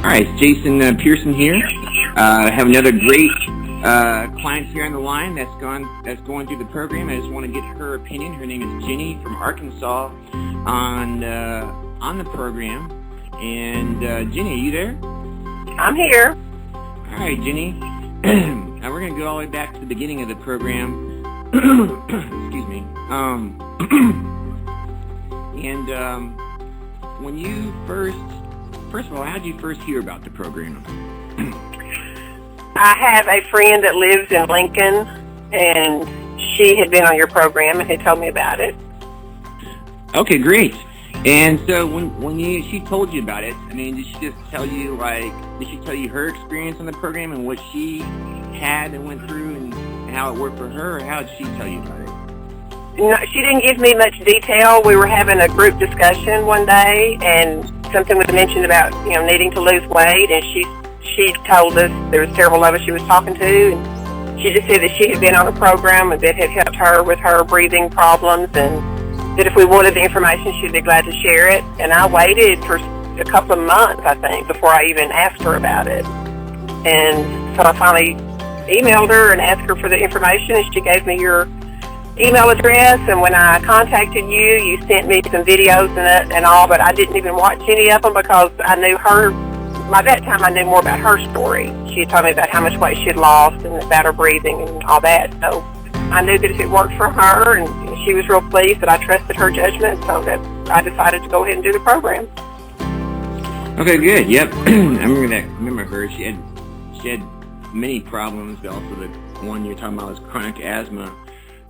All right, Jason Pearson here. I have another great client here on the line that's going through the program. I just want to get her opinion. Her name is Jenny from Arkansas on the program. And Jenny, are you there? I'm here. All right, Jenny. Now we're going to go all the way back to the beginning of the program. Excuse me. When you first of all, how did you first hear about the program? I have a friend that lives in Lincoln, and she had been on your program and had told me about it. Okay, great. And so when she told you about it, I mean, did she just tell you, did she tell you her experience on the program and what she had and went through and how it worked for her, or how did she tell you about it? No, she didn't give me much detail. We were having a group discussion one day, and something was mentioned about, needing to lose weight, and she told us there was several of us she was talking to, and she just said that she had been on a program and that had helped her with her breathing problems, and that if we wanted the information, she'd be glad to share it. And I waited for a couple of months, I think, before I even asked her about it. And so I finally emailed her and asked her for the information, and she gave me your email address. And when I contacted you, you sent me some videos and all, but I didn't even watch any of them because I knew her. By that time, I knew more about her story. She had told me about how much weight she had lost and about her breathing and all that. So I knew that if it worked for her, and she was real pleased that I trusted her judgment, so that I decided to go ahead and do the program. Okay, good. Yep, I remember her. She had many problems. But also, the one you're talking about was chronic asthma.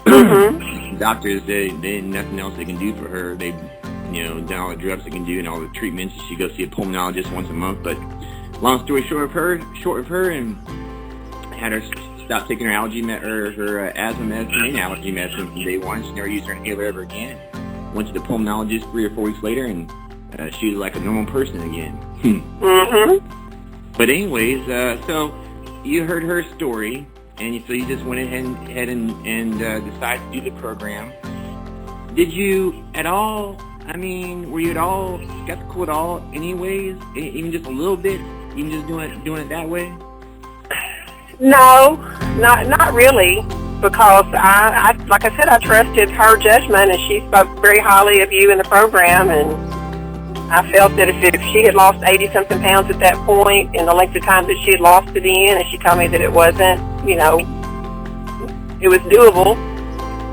Mm-hmm. Doctors, they had nothing else they can do for her. They, done all the drugs they can do and all the treatments. She goes see a pulmonologist once a month. But long story short of her, and had her stop taking her her asthma medicine and allergy medicine from day one. She never used her inhaler ever again. Went to the pulmonologist 3 or 4 weeks later, and she was like a normal person again. Mm-hmm. But anyways, so you heard her story, and so you just went ahead and decided to do the program. Did you at all? I mean, were you at all skeptical at all? Anyways, even just a little bit, even just doing it that way? No, not really, because I like I said, I trusted her judgment, and she spoke very highly of you in the program, and I felt that if she had lost 80-something pounds at that point, in the length of time that she had lost it in, and she told me that it wasn't, it was doable,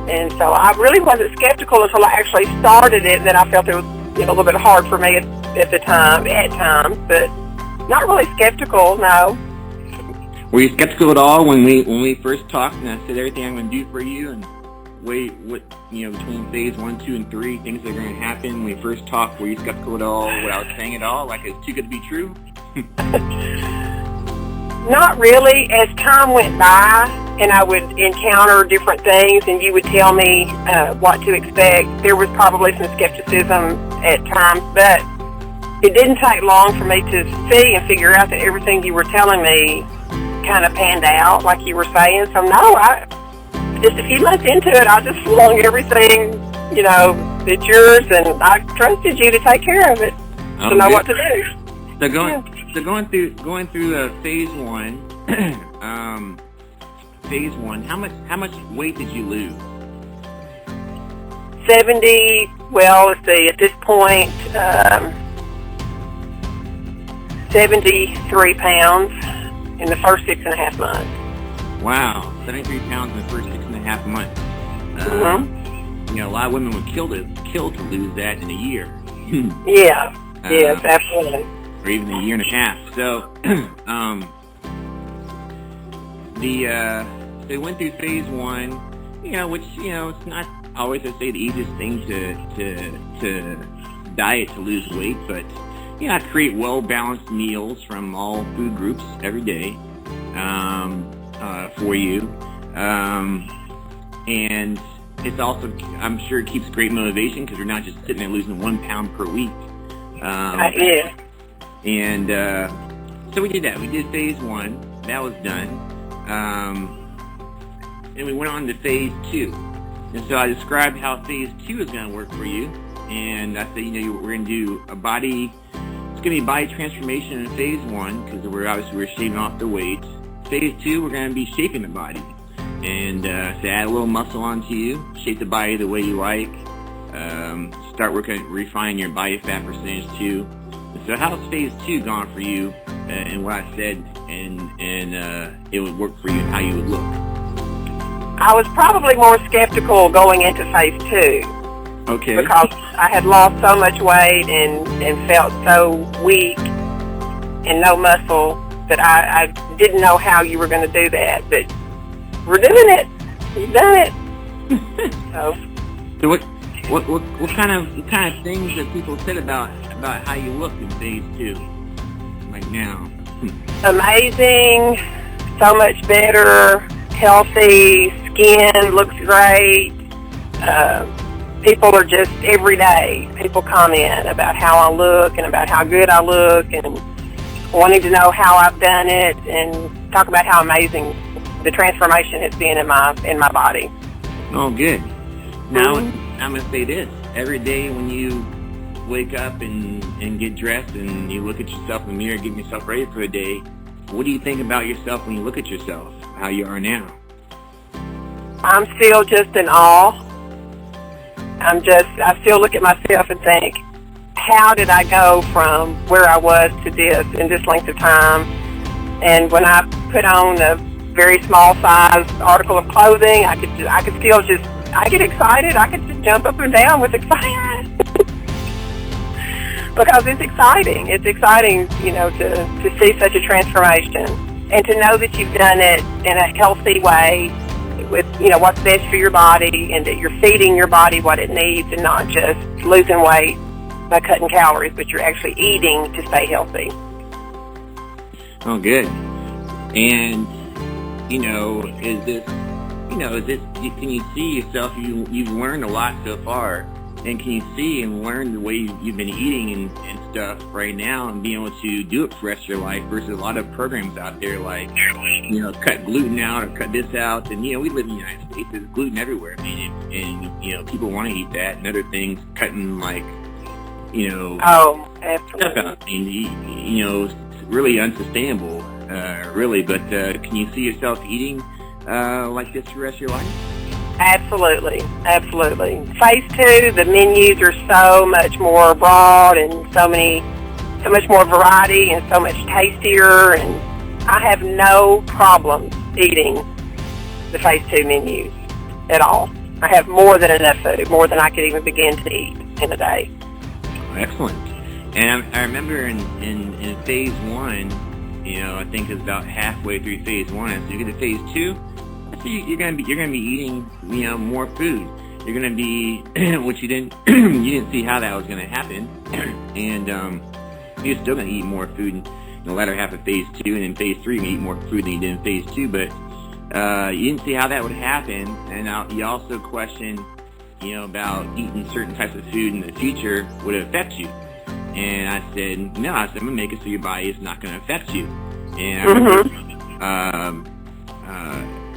and so I really wasn't skeptical until I actually started it, and then I felt it was a little bit hard for me at times, but not really skeptical, no. Were you skeptical at all when we first talked and I said everything I'm going to do for you and between phase 1, 2, and 3, things that are going to happen? When we first talked, were you skeptical at all? What I was saying at all? Like it's too good to be true? Not really. As time went by and I would encounter different things and you would tell me what to expect, there was probably some skepticism at times, but it didn't take long for me to see and figure out that everything you were telling me kind of panned out like you were saying. So no, just a few months into it, I just flung everything, that's yours, and I trusted you to take care of it, to know what to do. So going through phase 1, how much weight did you lose? 70. Well, let's see. At this point, 73 pounds in the first 6.5 months. Wow, 73 pounds in the first 6.5 months. Mm-hmm. A lot of women would kill to lose that in a year. Yeah. Yes, absolutely. Or even a year and a half. So, they went through phase 1, which it's not always, I say, the easiest thing to diet to lose weight, but I create well-balanced meals from all food groups every day for you. And it's also, I'm sure, it keeps great motivation because you're not just sitting there losing 1 pound per week. Yeah. And so we did that. We did phase 1. That was done. And we went on to phase 2. And so I described how phase 2 is going to work for you. And I said, we're going to do a body It's going to be body transformation in phase 1, because we're shaving off the weight. Phase 2, we're going to be shaping the body. And so add a little muscle onto you, shape the body the way you like. Start working, refine your body fat percentage too. So how's phase 2 gone for you, and what I said, and it would work for you, how you would look? I was probably more skeptical going into phase 2. Okay. Because I had lost so much weight and felt so weak and no muscle that I didn't know how you were going to do that. But we're doing it. You've done it. So what kind of things that people said about how you look in phase 2, like now? Amazing, so much better, healthy, skin looks great. People are just, every day, people comment about how I look and about how good I look and wanting to know how I've done it and talk about how amazing the transformation has been in my body. Oh, good. Now, I'm going to say this. Every day when you wake up and get dressed and you look at yourself in the mirror, getting yourself ready for the day, what do you think about yourself when you look at yourself, how you are now? I'm still just in awe. I still look at myself and think, how did I go from where I was to this in this length of time? And when I put on a very small size article of clothing, I could still just, I get excited. I could just jump up and down with excitement. Because it's exciting. It's exciting, to see such a transformation. And to know that you've done it in a healthy way with, what's best for your body, and that you're feeding your body what it needs and not just losing weight by cutting calories, but you're actually eating to stay healthy. Oh, good. And, can you see yourself, you've learned a lot so far, and can you see and learn the way you've been eating and stuff right now and being able to do it for the rest of your life versus a lot of programs out there like, cut gluten out or cut this out. And, we live in the United States. There's gluten everywhere. I mean, and people want to eat that and other things, cutting like, Oh, absolutely. stuff out. I mean, it's really unsustainable, really. But can you see yourself eating like this for the rest of your life? Absolutely. Phase 2, the menus are so much more broad and so much more variety and so much tastier, and I have no problem eating the phase 2 menus at all. I have more than enough food, more than I could even begin to eat in a day. Excellent. And I remember in phase 1, I think it's about halfway through phase 1, so you get to phase 2. You're gonna be eating more food. You're gonna be which you didn't see how that was gonna happen, and you're still gonna eat more food in the latter half of phase 2, and in phase 3 you eat more food than you did in phase 2. But you didn't see how that would happen, and you also questioned about eating certain types of food in the future would it affect you. And I said no. I said I'm gonna make it so your body is not gonna affect you. And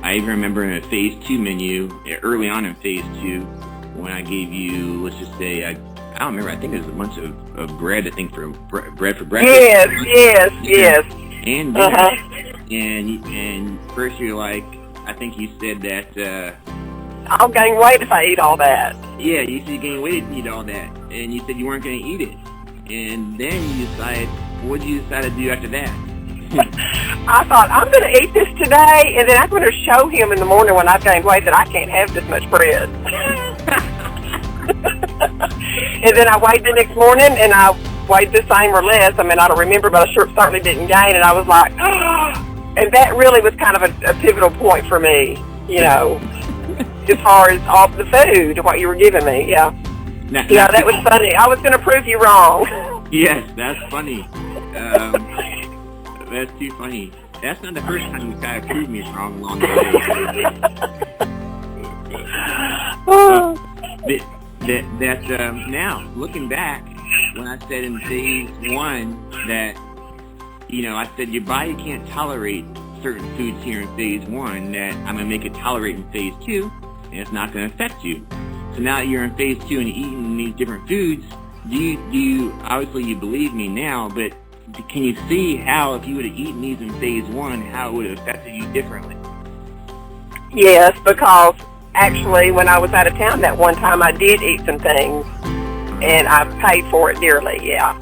I even remember in a phase 2 menu, early on in phase 2, when I gave you, let's just say, I don't remember, I think it was a bunch of bread, I think, for bread for breakfast. Yes. And dinner. And first you're like, I think you said that... I'll gain weight if I eat all that. Yeah, you said you gain weight if you eat all that. And you said you weren't going to eat it. And then you decided, what did you decide to do after that? I thought, I'm going to eat this today, and then I'm going to show him in the morning when I've gained weight that I can't have this much bread. And then I weighed the next morning, and I weighed the same or less. I mean, I don't remember, but I certainly didn't gain, and I was like, oh. And that really was kind of a pivotal point for me, as far as all the food, what you were giving me, yeah. That was funny. I was going to prove you wrong. Yes, that's funny. That's too funny. That's not the first time you kind of proved me wrong along the way. Now, looking back, when I said in phase 1 that, I said your body can't tolerate certain foods here in phase 1, that I'm going to make it tolerate in phase 2, and it's not going to affect you. So now you're in phase 2 and you're eating these different foods, obviously you believe me now, but can you see how if you would have eaten these in phase 1, how it would have affected you differently? Yes, because actually when I was out of town that one time, I did eat some things, and I paid for it dearly, yeah.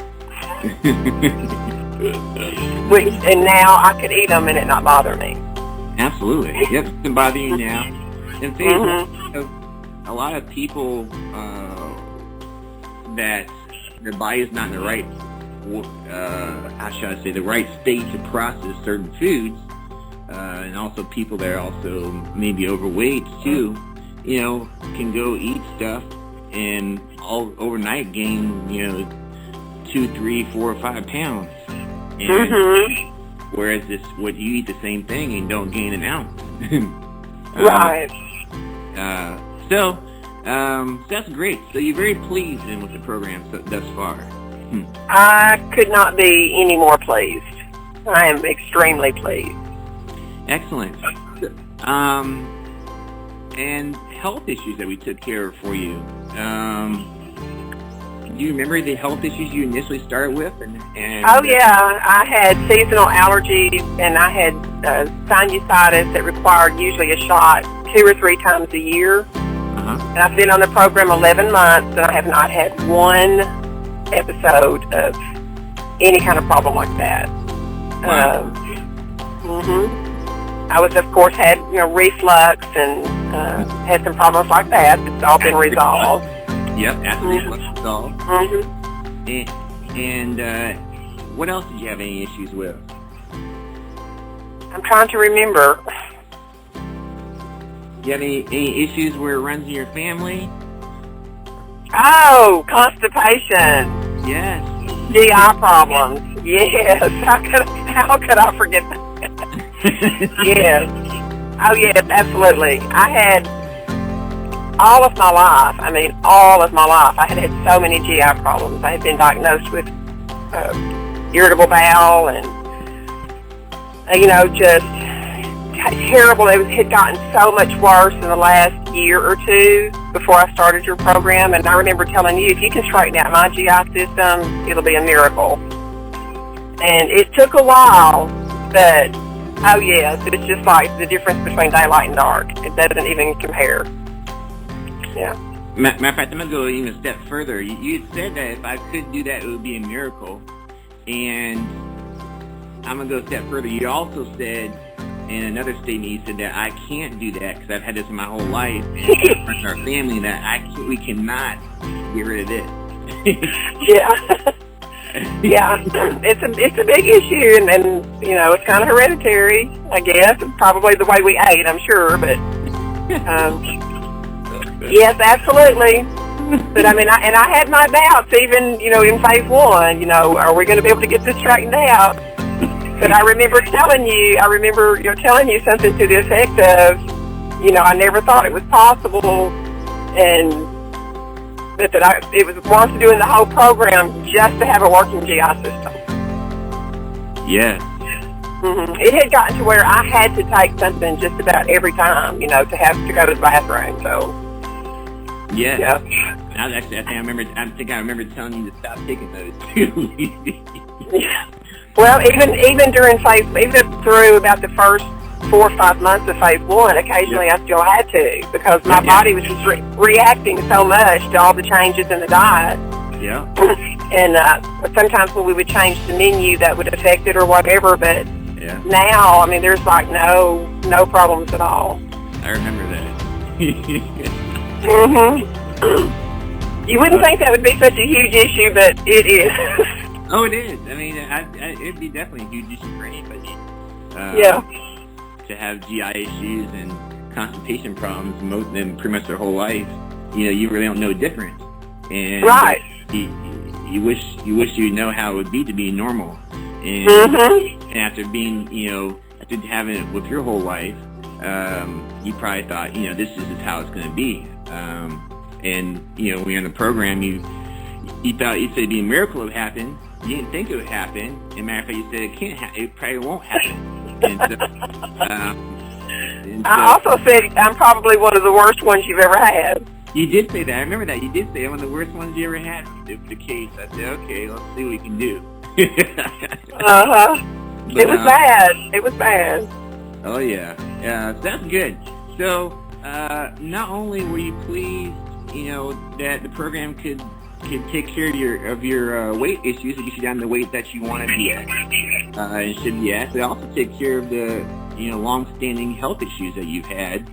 And now I could eat them and it not bother me. Absolutely. Yep, it can bother you now. In phase 1, a lot of people that their body is not in the right, how should I say, the right state to process certain foods, and also people that are also maybe overweight too, can go eat stuff and all overnight gain, 2, 3, 4, or 5 pounds. And whereas what you eat the same thing and don't gain an ounce. Right. So that's great. So you're very pleased then with the program thus far. I could not be any more pleased. I am extremely pleased. Excellent. And health issues that we took care of for you. Do you remember the health issues you initially started with? Oh, yeah. I had seasonal allergies, and I had sinusitis that required usually a shot 2 or 3 times a year. And I've been on the program 11 months, and I have not had one episode of any kind of problem like that. Wow. I was, of course, had reflux and had some problems like that. It's all been resolved. Yep, acid reflux resolved. And what else did you have any issues with? I'm trying to remember. Do you have any issues where it runs in your family? Oh, constipation. Yes. GI problems. Yes. How could I forget that? Yes. Oh, yes, absolutely. I had all of my life, I had so many GI problems. I had been diagnosed with irritable bowel and, just terrible. It had gotten so much worse in the last year or two before I started your program. And I remember telling you, if you can straighten out my GI system, it'll be a miracle. And it took a while, but, oh yes, it's just like the difference between daylight and dark. It doesn't even compare. Yeah. Matter of fact, I'm going to go even a step further. You said that if I could do that, it would be a miracle. And I'm going to go a step further. You also said, in another statement, you said that I can't do that because I've had this in my whole life, and our family, that we cannot get rid of this. Yeah. Yeah, it's a big issue, and it's kind of hereditary, I guess. Probably the way we ate, I'm sure, but yes, absolutely. But I had my doubts, even in phase 1. Are we going to be able to get this straightened out? But I remember telling you something to the effect of, I never thought it was possible, and it was worth doing the whole program just to have a working GI system. Yes. It had gotten to where I had to take something just about every time, to have to go to the bathroom. So. Yes. Yeah. I think I remember telling you to stop taking those too. Yeah. Well, even during through about the first 4 or 5 months of phase 1, occasionally I still had to, because my body was just reacting so much to all the changes in the diet. Yeah. And sometimes when we would change the menu, that would affect it or whatever. But now, there's like no problems at all. I remember that. You wouldn't think that would be such a huge issue, but it is. Oh, it is. It'd be definitely a huge issue for anybody. To have GI issues and constipation problems, most of them pretty much their whole life. You really don't know different. And right. You wish you know how it would be to be normal. And, and after being, after having it with your whole life, you probably thought, this is just how it's going to be. And when you're in the program, you thought you said it'd be a miracle would happen. You didn't think it would happen. As a matter of fact, you said it can't happen. It probably won't happen. And so, I also said I'm probably one of the worst ones you've ever had. You did say that. I remember that. You did say one of the worst ones you ever had with the case. I said, okay, let's see what we can do. It was bad. It was bad. Oh, yeah. Yeah, that's good. So, not only were you pleased, that the program could take care of your weight issues and get you down to the weight that you want to be at and should be at, but also take care of the, long-standing health issues that you've had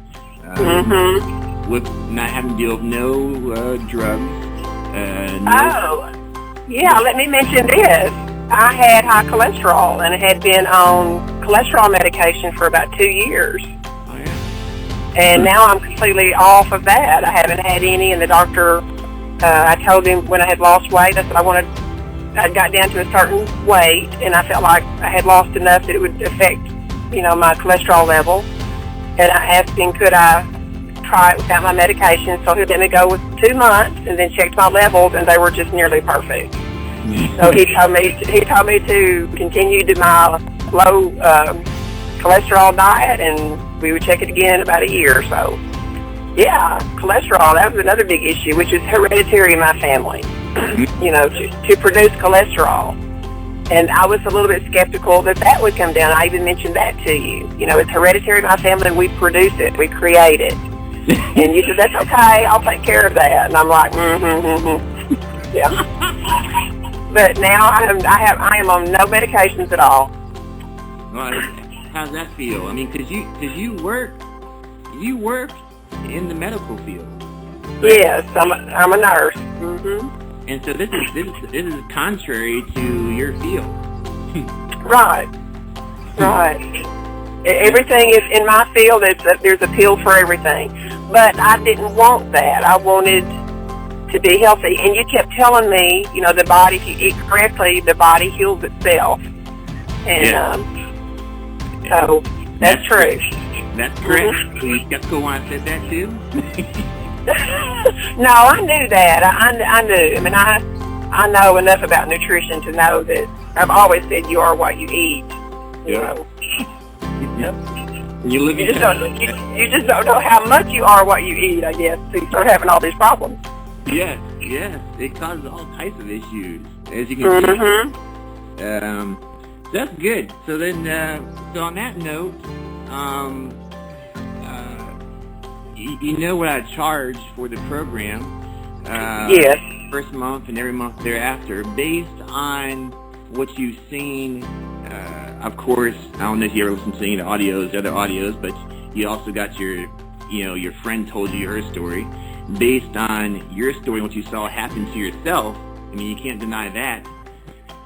with not having to deal with no drugs. Let me mention this. I had high cholesterol and I had been on cholesterol medication for about 2 years. Oh, yeah. And now I'm completely off of that. I haven't had any, and the doctor, I told him when I had lost weight, that's what I'd got down to a certain weight, and I felt like I had lost enough that it would affect, my cholesterol level. And I asked him, could I try it without my medication? So he let me go with 2 months, and then checked my levels, and they were just nearly perfect. So he told me to continue to my low cholesterol diet, and we would check it again in about a year or so. Yeah, cholesterol, that was another big issue, which is hereditary in my family, to produce cholesterol. And I was a little bit skeptical that would come down. I even mentioned that to you. It's hereditary in my family, and we produce it, we create it. And you said, that's okay, I'll take care of that. And I'm like, yeah. But now I am on no medications at all. Well, how's that feel? I mean, because you work in the medical field. Right? Yes, I'm a nurse. Mm-hmm. And so this is contrary to your field. Right. Everything is in my field. There's a pill for everything, but I didn't want that. I wanted to be healthy, and you kept telling me, the body, if you eat correctly, the body heals itself, and so that's true. That's correct. Mm-hmm. Were you skeptical when I said that too? No, I knew that. I knew. I mean, I know enough about nutrition to know that I've always said you are what you eat. You know. Yep. You just don't know how much you are what you eat, I guess. So you start having all these problems. Yes. It causes all types of issues, as you can see. That's good. So then, so on that note, you know what I charge for the program? Yes. First month and every month thereafter, based on what you've seen. Of course, I don't know if you ever listened to any of the other audios, but you also got your friend told you her story. Based on your story and what you saw happen to yourself, I mean, you can't deny that.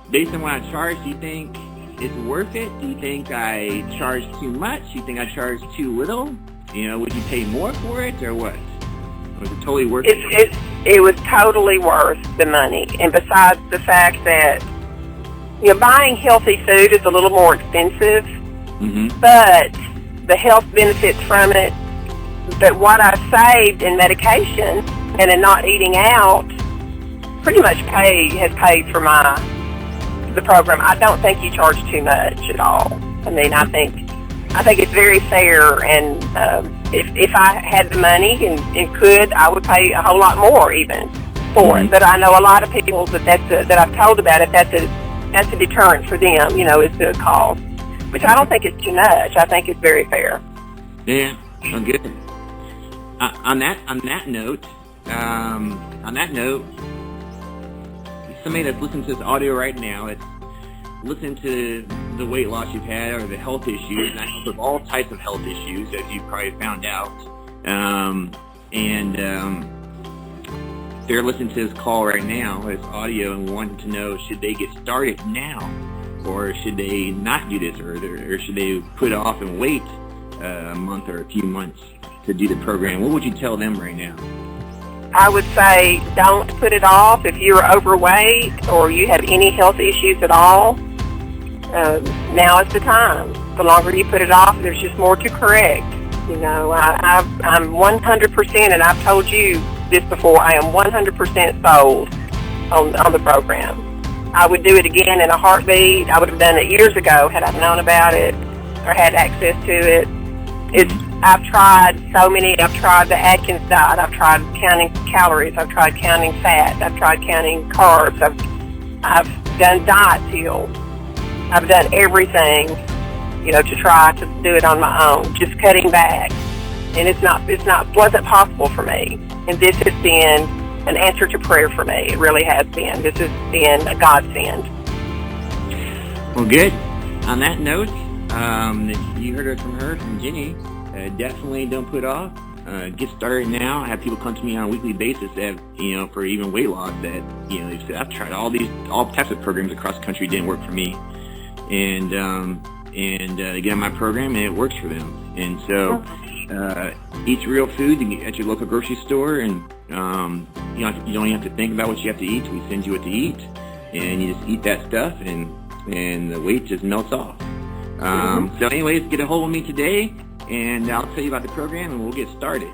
Based on what I charge, do you think it's worth it? Do you think I charge too much? Do you think I charge too little? Would you pay more for it or what? Was it totally worth it? It was totally worth the money. And besides the fact that, buying healthy food is a little more expensive, but the health benefits from it, but what I saved in medication and in not eating out pretty much has paid for the program. I don't think you charge too much at all. I mean, I think it's very fair, and if I had the money and could, I would pay a whole lot more even for it. But I know a lot of people that I've told about it, that's a deterrent for them, it's the cost, which I don't think is too much. I think it's very fair. Yeah, well, good. On that note, somebody that's listening to this audio right now, it's listening to the weight loss you've had or the health issues, and I help with all types of health issues, as you probably found out, they're listening to this call right now, this audio, and wanting to know, should they get started now, or should they not do this, or should they put it off and wait a month or a few months to do the program? What would you tell them right now? I would say don't put it off. If you're overweight or you have any health issues at all, now is the time. The longer you put it off, there's just more to correct. I'm 100%, and I've told you this before, I am 100% sold on the program. I would do it again in a heartbeat. I would have done it years ago had I known about it or had access to it. I've tried I've tried the Atkins diet, I've tried counting calories, I've tried counting fat, I've tried counting carbs, I've done diet pills, I've done everything, to try to do it on my own, just cutting back. And wasn't possible for me. And this has been an answer to prayer for me. It really has been. This has been a godsend. Well, good. On that note, you heard it from Jenny. Definitely don't put off. Get started now. I have people come to me on a weekly basis that have, for even weight loss that, they've said, I've tried all types of programs across the country, didn't work for me. And they get on my program and it works for them. And so, eat real food at your local grocery store, and you don't even have to think about what you have to eat. We send you what to eat, and you just eat that stuff, and the weight just melts off. So anyways, get a hold of me today, and I'll tell you about the program, and we'll get started.